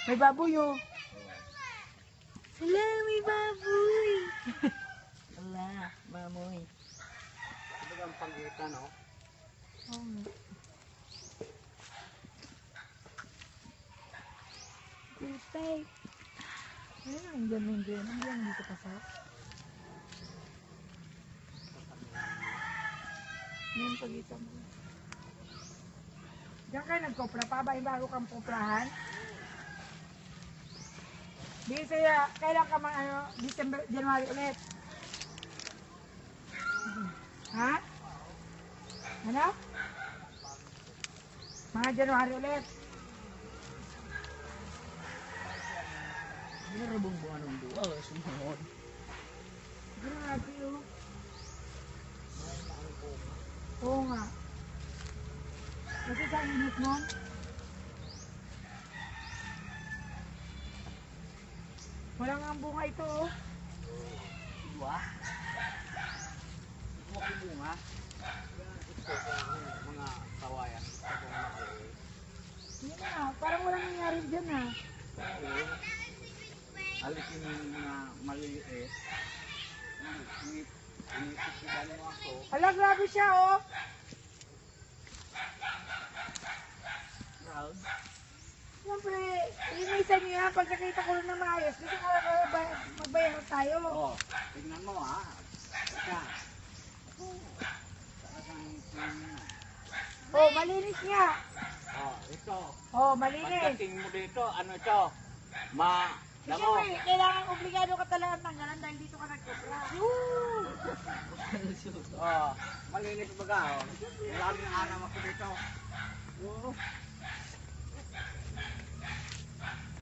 May baboy oh. Hala, may baboy. Hala, baboy. Ito ang panggitan, no? Oh. Putay. Ayun, ang ganun din. Ang ganun dito pasok. Ngayon pagkita mo. Diyan kayo nagkopra pa ba? Bago kang poprahan? Di saya, kailan ka ano, December, January ulit? Ha? Ano? Mga January ulit. Hindi na rabong buwan ng buwa. Sumunod. Grabe oh. Oo nga. Kasi sa init mo? Wala nga ang bunga ito oh. Buwa? Ito ang bunga. Ito mga kawayan. Yun na, parang walang nangyari dyan ah. Alisin mo yung mga maliliit. Inisikidan mo ako. Hala, grabe siya oh. Proud. Siyempre, linisan niyo yan. Pag nakita ko lang na maayos, gusto ko magbayaran tayo. Oh, tignan mo ha. Ika. Oh, malinis nga. Oh, ito. Oh, malinis. Pagdating mo dito, ano ito? Damo. Siyempre, kailangan obligado ka talaga tanggalan dahil dito ka nagkopra. Oh, malinis baga. Oh. Maraming aram ako dito. Oh.